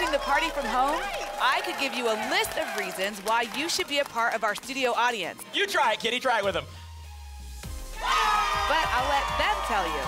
enjoying the party from home? I could give you a list of reasons why you should be a part of our studio audience. You try it, Kitty. Try it with him. But I'll let them tell you.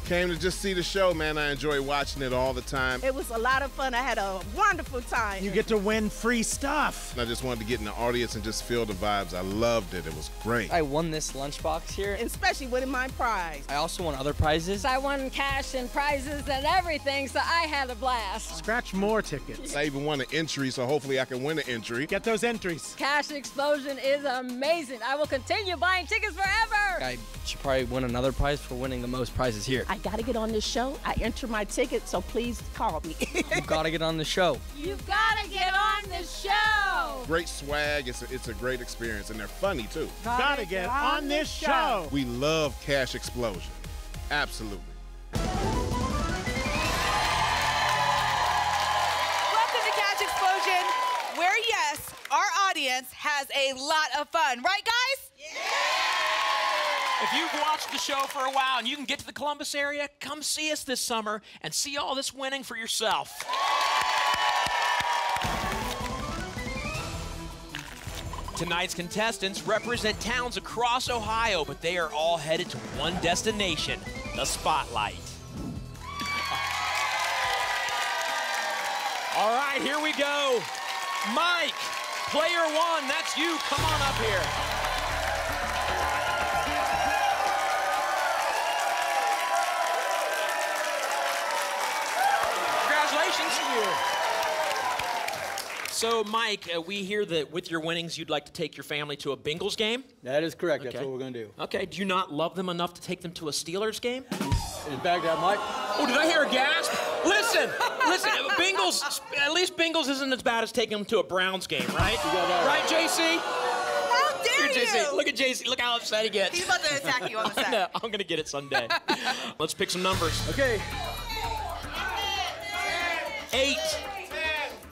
Came to just see the show, man. I enjoy watching it all the time. It was a lot of fun. I had a wonderful time. You get to win free stuff. I just wanted to get in the audience and just feel the vibes. I loved it. It was great. I won this lunchbox here. Especially winning my prize. I also won other prizes. I won cash and prizes and everything, so I had a blast. Scratch more tickets. I even won an entry, so hopefully I can win an entry. Get those entries. Cash Explosion is amazing. I will continue buying tickets forever. I should probably win another prize for winning the most prizes here. I got to get on this show. I enter my ticket, so please call me. You gotta get on the show. You've got to get on the show. Great swag. It's a great experience, and they're funny, too. Gotta get on this show. We love Cash Explosion. Absolutely. Welcome to Cash Explosion, where, yes, our audience has a lot of fun. Right, guys? Yeah! If you've watched the show for a while and you can get to the Columbus area, come see us this summer and see all this winning for yourself. Tonight's contestants represent towns across Ohio, but they are all headed to one destination, the Spotlight. All right, here we go. Mike, player one, that's you. Come on up here. So, Mike, we hear that with your winnings, you'd like to take your family to a Bengals game? That is correct. Okay. That's what we're going to do. Okay. Do you not love them enough to take them to a Steelers game? In fact, I might. Oh, did I hear a gasp? Listen, Bengals, at least Bengals isn't as bad as taking them to a Browns game, right? Right, JC? How dare Here, JC. you? Look at JC. Look how upset he gets. He's about to attack you on the set. No, I'm going to get it someday. Let's pick some numbers. Okay. 8,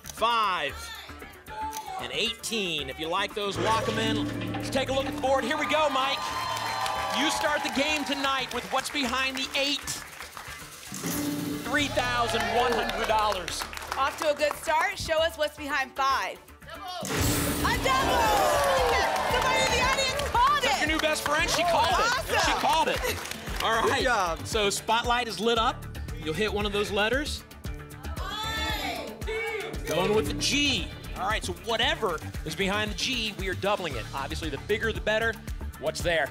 5, and 18. If you like those, lock them in. Let's take a look at the board. Here we go, Mike. You start the game tonight with what's behind the 8. $3,100. Off to a good start. Show us what's behind 5. A double! Somebody in the audience called That's it! your new best friend? She called it. Awesome. She called it. All right. Good job. So Spotlight is lit up. You'll hit one of those letters. Going with the G. All right, so whatever is behind the G, we are doubling it. Obviously, the bigger, the better. What's there?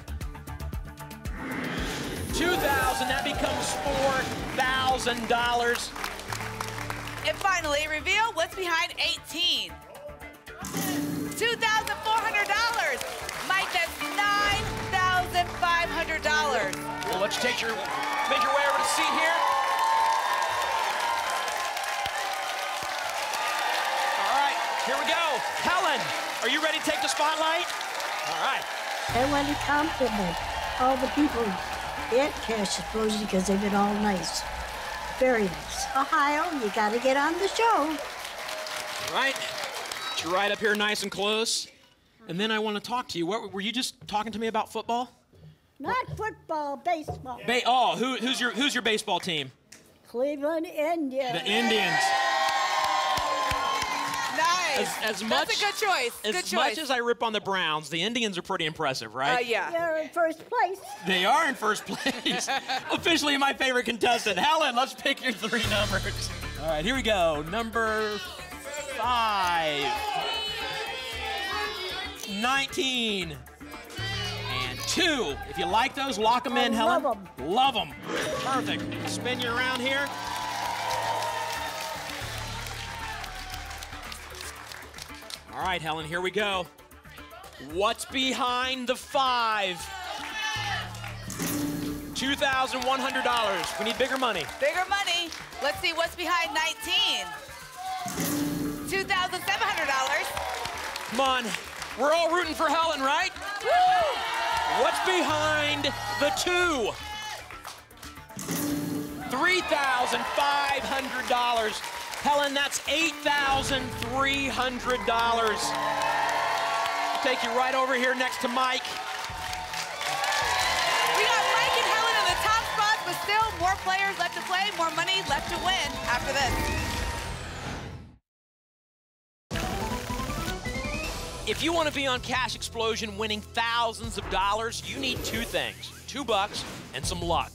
2,000, that becomes $4,000. And finally, reveal what's behind 18. $2,400. Mike, that's $9,500. Well, let's make your way over to the seat here. All right, here we go. Helen, are you ready to take the spotlight? All right. I want to compliment all the people at Cash Explosion because they've been all nice. Very nice. Ohio, you got to get on the show. All right. Get you right up here nice and close. And then I want to talk to you. What, were you just talking to me about football? Not football, baseball. Who's your baseball team? Cleveland Indians. The Indians. Nice. As That's much, a good choice. As much as I rip on the Browns, the Indians are pretty impressive, right? Yeah. They're in first place. They are in first place. Officially my favorite contestant. Helen, let's pick your 3 numbers. All right, here we go. Number 5. 19. And 2. If you like those, lock them in, Helen. Love 'em. Love them. Perfect. Spin you around here. All right, Helen, here we go. What's behind the 5? $2,100. We need bigger money. Bigger money. Let's see what's behind 19. $2,700. Come on. We're all rooting for Helen, right? Woo! What's behind the 2? $3,500. Helen, that's $8,300. Take you right over here next to Mike. We got Mike and Helen in the top spots, but still more players left to play, more money left to win after this. If you want to be on Cash Explosion winning thousands of dollars, you need two things, $2 and some luck.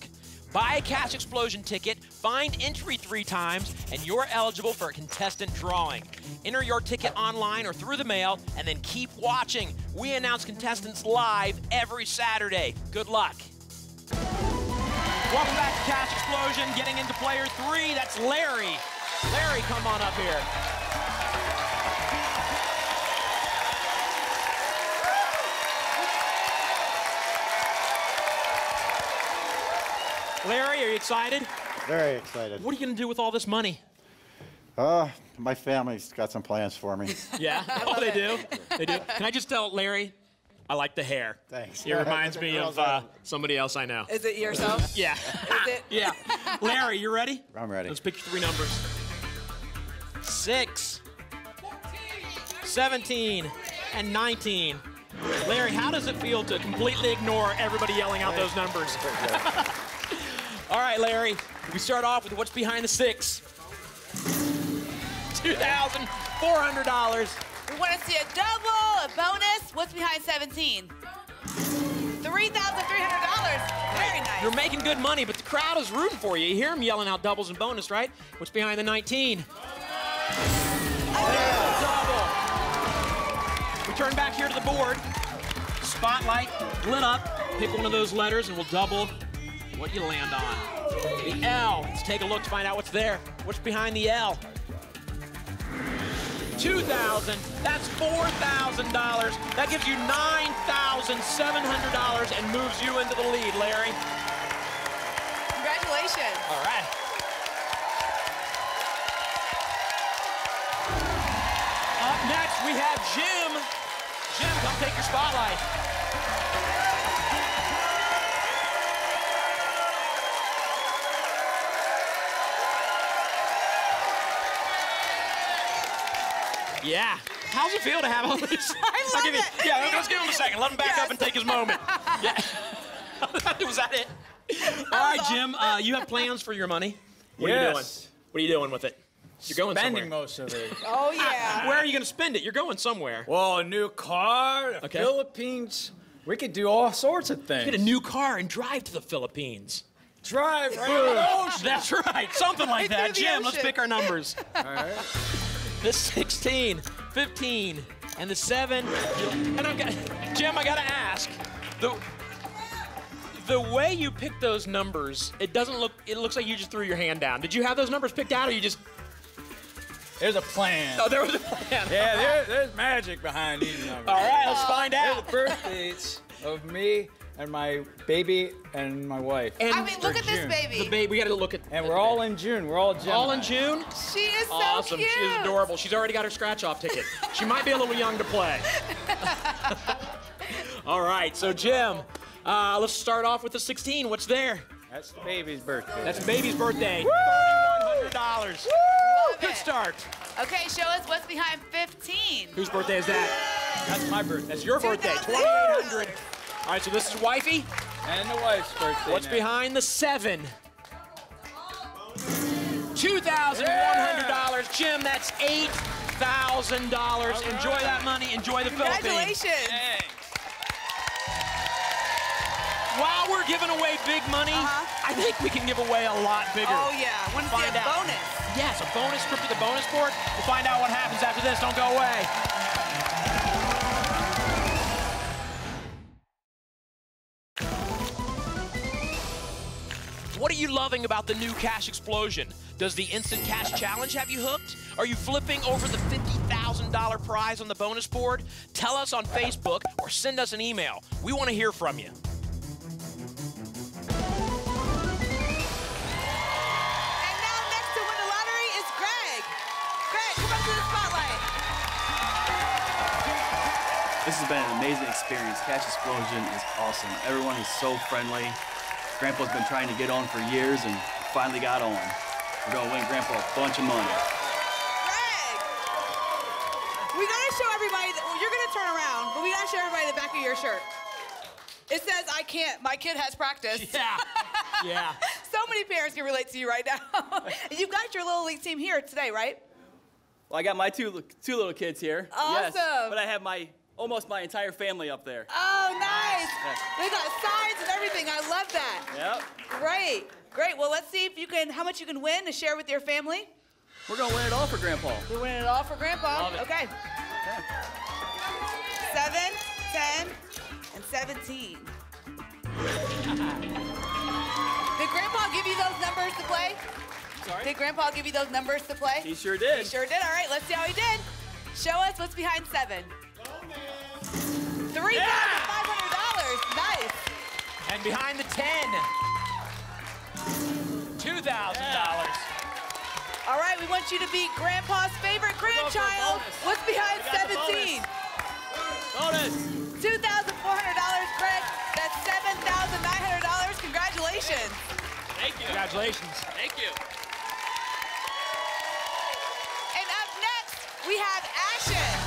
Buy a Cash Explosion ticket, find entry 3 times, and you're eligible for a contestant drawing. Enter your ticket online or through the mail, and then keep watching. We announce contestants live every Saturday. Good luck. Welcome back to Cash Explosion. Getting into player 3, that's Larry. Larry, come on up here. Larry, are you excited? Very excited. What are you going to do with all this money? My family's got some plans for me. Yeah? Oh, they do? They do? Can I just tell Larry, I like the hair. Thanks. It reminds me of somebody else I know. Is it yourself? Yeah. Is it? Yeah. Larry, you ready? I'm ready. Let's pick your 3 numbers. 6, 17, and 19. Larry, how does it feel to completely ignore everybody yelling out those numbers? All right, Larry, we start off with what's behind the 6. $2,400. We want to see a double, a bonus. What's behind 17? $3,300. Very nice. You're making good money, but the crowd is rooting for you. You hear them yelling out doubles and bonus, right? What's behind the 19? Double. We turn back here to the board. Spotlight lit up. Pick one of those letters and we'll double what you land on. The L. Let's take a look to find out what's there. What's behind the L? $2,000. That's $4,000. That gives you $9,700 and moves you into the lead, Larry. Congratulations. All right. Up next, we have Jim. Jim, come take your spotlight. Yeah. How's it feel to have all this? I love it. Yeah, let's give him a second. Let him back up and take his moment. Yeah. Was that it? All right, Jim, you have plans for your money. What are you doing? What are you doing with it? You're going Spending somewhere. most of it. Oh, yeah. Where are you going to spend it? You're going somewhere. Well, a new car, the Okay. Philippines. We could do all sorts of things. Get a new car and drive to the Philippines. Drive right over the ocean. That's right. Something like Right that. through the Jim, let's ocean. pick our numbers. All right. The 16, 15, and the 7. And Jim, I gotta ask, the way you picked those numbers, it looks like you just threw your hand down. Did you have those numbers picked out, or you just? There's a plan. Oh, there was a plan. Yeah, there's magic behind these numbers. All right, let's find They're out. the birthdays of me and my baby and my wife. And I mean, look at this June. baby. the baby, we gotta look at. And we're all in June. We're all Gemini. All in June. She is so Awesome. cute. She is adorable. She's already got her scratch-off ticket. She might be a little young to play. All right, so Jim, let's start off with the 16. What's there? That's the baby's birthday. That's baby's birthday. $3,100. Good start. Okay, show us what's behind 15. Whose birthday is that? That's my birthday. That's your birthday. 2,000. $2,800. All right, so this is wifey. And the wife's birthday. What's now. behind the 7? $2,100. Jim, that's $8,000. Enjoy that money. Enjoy the Philippines. Congratulations. While we're giving away big money, I think we can give away a lot bigger. Oh, yeah. Want to see Find a out. bonus. Yes, a bonus trip to the bonus board. We'll find out what happens after this. Don't go away. What are you loving about the new Cash Explosion? Does the Instant Cash Challenge have you hooked? Are you flipping over the $50,000 prize on the bonus board? Tell us on Facebook or send us an email. We want to hear from you. And now next to win the lottery is Greg. Greg, come up to the spotlight. This has been an amazing experience. Cash Explosion is awesome. Everyone is so friendly. Grandpa's been trying to get on for years and finally got on. We're gonna win Grandpa a bunch of money. Greg, we gotta show everybody, well, you're gonna turn around, but we gotta show everybody the back of your shirt. It says, I can't, my kid has practice. Yeah, yeah. So many parents can relate to you right now. And you've got your little league team here today, right? Well, I got my two little kids here. Awesome. Yes, but I have my almost my entire family up there. Oh, nice. Yeah. They got signs and everything. I love that. Yep. Great. Great. Well, let's see if you can, how much you can win to share with your family. We're going to win it all for Grandpa. We're winning it all for Grandpa. Love it. Okay. 7, 10, and 17. Did Grandpa give you those numbers to play? Sorry? Did Grandpa give you those numbers to play? He sure did. He sure did. All right, let's see how he did. Show us what's behind 7. $3,500. Nice. And behind the 10, $2,000. All right, we want you to be Grandpa's favorite grandchild. What's behind 17? Bonus. $2,400, Greg. That's $7,900. Congratulations. Thank you. Congratulations. Thank you. And up next, we have Ashen.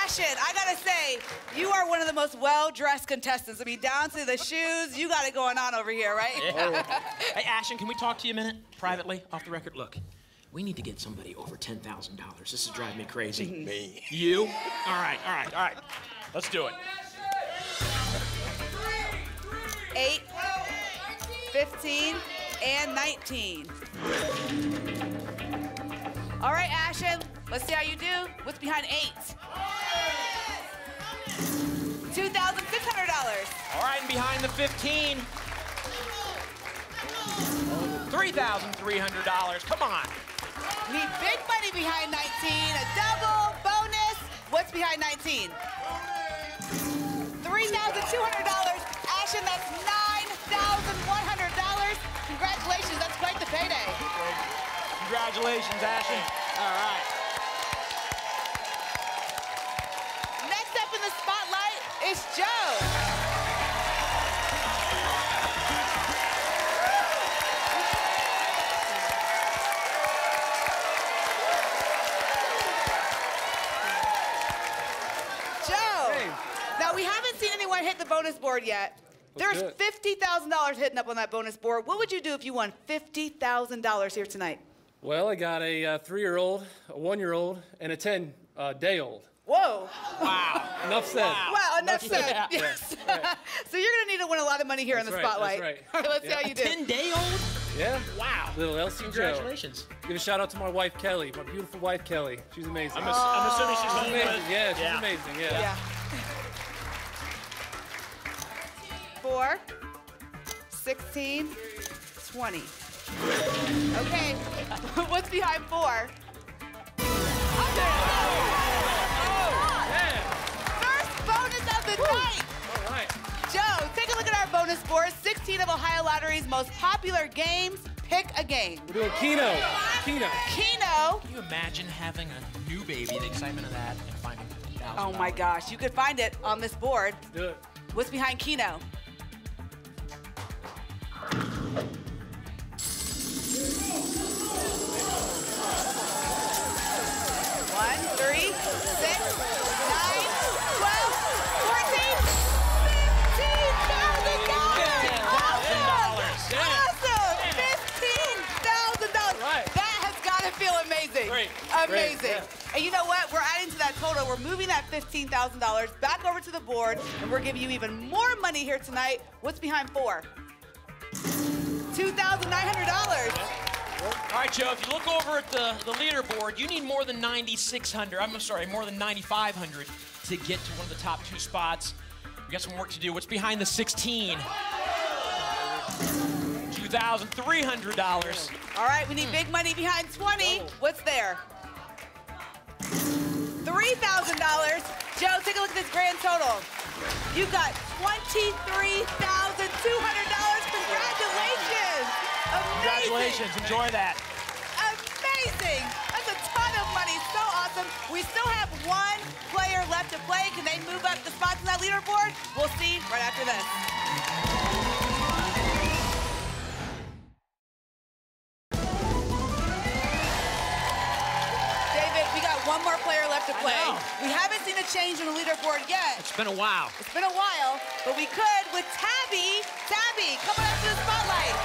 Ashen, I gotta say, you are one of the most well-dressed contestants. I mean, down to the shoes, you got it going on over here, right? Yeah. Hey, Ashen, can we talk to you a minute, privately, off the record? Look, we need to get somebody over $10,000. This is driving me crazy. Me. You? All right. Let's do it. 8, 15, and 19. All right, Ashen, let's see how you do. What's behind 8? $2,600. All right, and behind the 15, $3,300. Come on. Need big money behind 19. A double, bonus. What's behind 19? $3,200. Ashen, that's $9,100. Congratulations, that's quite the payday. Congratulations, Ashen. All right. Next up in the spotlight is Joe. Joe. Hey. Now, we haven't seen anyone hit the bonus board yet. There's $50,000 hitting up on that bonus board. What would you do if you won $50,000 here tonight? Well, I got a 3-year-old, a 1-year-old, and a 10-day-old. Whoa. Wow. Enough said. Wow, enough said. Yes. So you're going to need to win a lot of money here in the spotlight. That's right. All right, let's see how you do. 10-day-old? Yeah. Wow. Little Elsie Congratulations. Joe. Give a shout out to my wife, Kelly, my beautiful wife, Kelly. She's amazing. I'm assuming she's home with. amazing. Yeah, she's amazing. Yeah. 4, 16, 20. Okay, what's behind 4? First bonus of the night. All right. Joe, take a look at our bonus board. 16 of Ohio Lottery's most popular games. Pick a game. We're doing Keno. Keno. Can you imagine having a new baby, the excitement of that, and finding $50,000? Oh my gosh, you could find it on this board. Do it. What's behind Keno? 1, 3, 6, 9, 12, 14, $15,000. Awesome! $15,000. Right. That has got to feel amazing. Great. Amazing. Great, yeah. And you know what? We're adding to that total. We're moving that $15,000 back over to the board, and we're giving you even more money here tonight. What's behind 4? $2,900. All right, Joe, if you look over at the leaderboard, you need more than 9,600. I'm sorry, more than 9,500 to get to one of the top 2 spots. We got some work to do. What's behind the 16? $2,300. All right, we need big money behind 20. What's there? $3,000. Joe, take a look at this grand total. You got $23,200. Congratulations. Amazing. Congratulations. Enjoy that. Amazing. That's a ton of money. So awesome. We still have 1 player left to play. Can they move up the spots in that leaderboard? We'll see right after this. David, we got one more player left to play. We haven't seen a change on the leaderboard yet. It's been a while. It's been a while, but we could with Tabby. Tabby, coming up to the spotlight.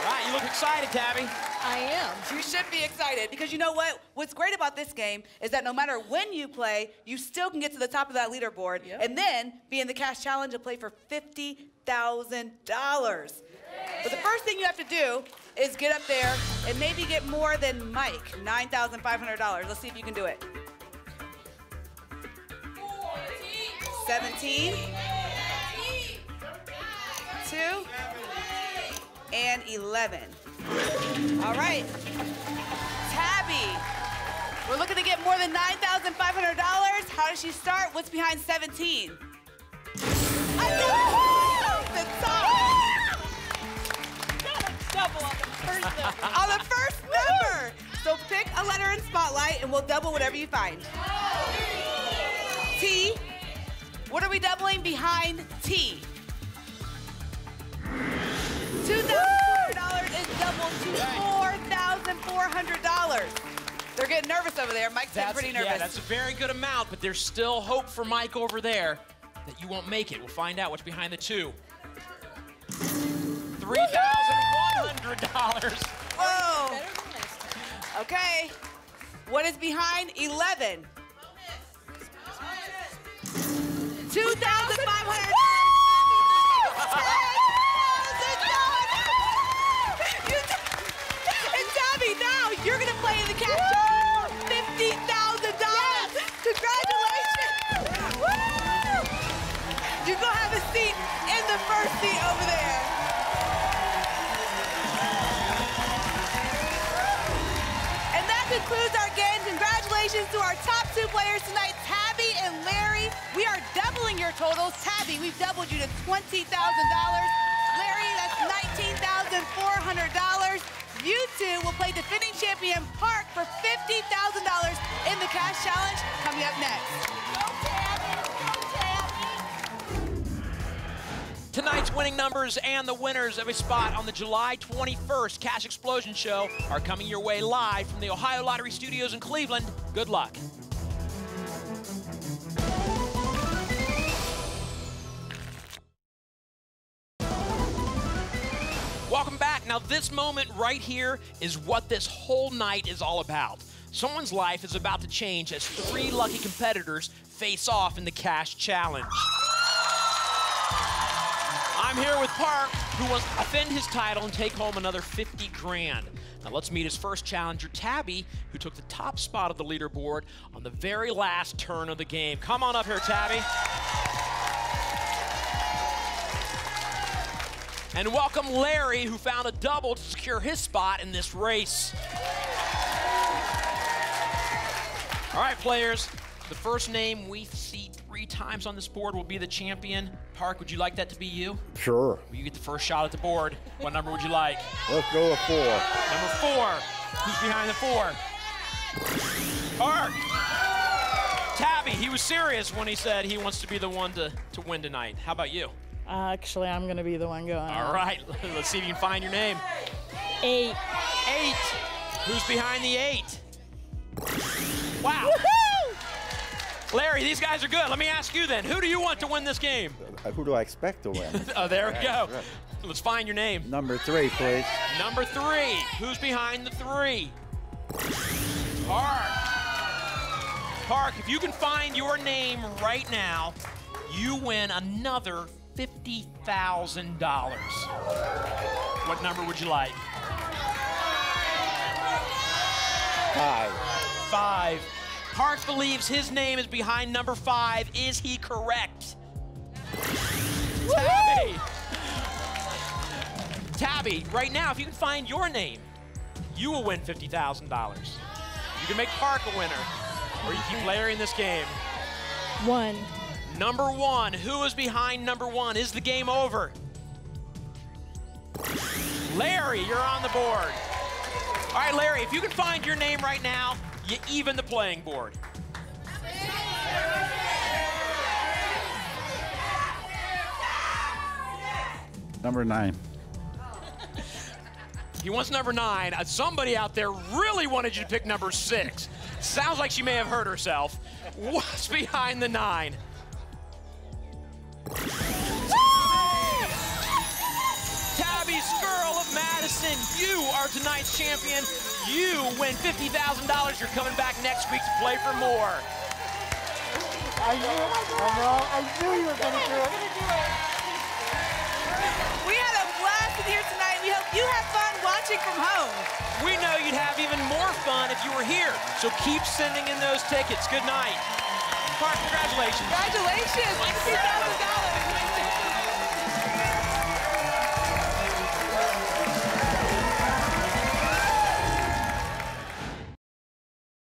All right, you look excited, Tabby. I am. You should be excited because you know what? What's great about this game is that no matter when you play, you still can get to the top of that leaderboard and then be in the cash challenge and play for $50,000. But the first thing you have to do is get up there and maybe get more than Mike, $9,500. Let's see if you can do it. 17, 2, and 11. All right, Tabby, we're looking to get more than $9,500. How does she start? What's behind 17? I know! The top. Double on the first number. On the first number. So pick a letter in Spotlight, and we'll double whatever you find. T. What are we doubling behind T? $2,400 is doubled to $4,400. They're getting nervous over there. Mike's getting pretty nervous. Yeah, that's a very good amount, but there's still hope for Mike over there that you won't make it. We'll find out what's behind the 2. $3,100. Whoa. Okay. What is behind 11? $2,500. And Tabby, now you're gonna play in the cash challenge for $50,000. Congratulations! Woo! You go have a seat in the first seat over there. And that concludes our game. Congratulations to our top 2 players tonight, Tabby and Larry. We are doubling your totals. Tabby, we've doubled you to $20,000. Larry, that's $19,400. You two will play defending champion Park for $50,000 in the cash challenge coming up next. Tonight's winning numbers and the winners of a spot on the July 21st Cash Explosion Show are coming your way live from the Ohio Lottery Studios in Cleveland. Good luck. Welcome back. Now, this moment right here is what this whole night is all about. Someone's life is about to change as 3 lucky competitors face off in the cash challenge. I'm here with Park, who wants to defend his title and take home another 50 grand. Now let's meet his first challenger, Tabby, who took the top spot of the leaderboard on the very last turn of the game. Come on up here, Tabby. And welcome Larry, who found a double to secure his spot in this race. All right, players, the first name we see 3 times on this board will be the champion. Park, would you like that to be you? Sure. You get the first shot at the board. What number would you like? Let's go with 4. Number 4. Who's behind the 4? Park. Tabby, he was serious when he said he wants to be the one to win tonight. How about you? Actually, I'm going to be the one going. All right, let's see if you can find your name. 8. 8. Who's behind the 8? Wow. Larry, these guys are good. Let me ask you then, who do you want to win this game? Who do I expect to win? Oh, there we go. Let's find your name. Number 3, please. Number 3. Who's behind the 3? Park. Park, if you can find your name right now, you win another $50,000. What number would you like? 5. 5. Park believes his name is behind number 5. Is he correct? Tabby! Tabby, right now, if you can find your name, you will win $50,000. You can make Park a winner, or you keep Larry in this game. 1. Number 1. Who is behind number 1? Is the game over? Larry, you're on the board. All right, Larry, if you can find your name right now, you even the playing board. Number 9. He wants number 9. Somebody out there really wanted you to pick number 6. Sounds like she may have hurt herself. What's behind the 9? Tabby Skirl of Madison, you are tonight's champion. You win $50,000. You're coming back next week to play for more. I knew you were going to do it. We had a blast in here tonight. We hope you had fun watching from home. We know you'd have even more fun if you were here. So keep sending in those tickets. Good night. Clark, congratulations. Congratulations. $50,000.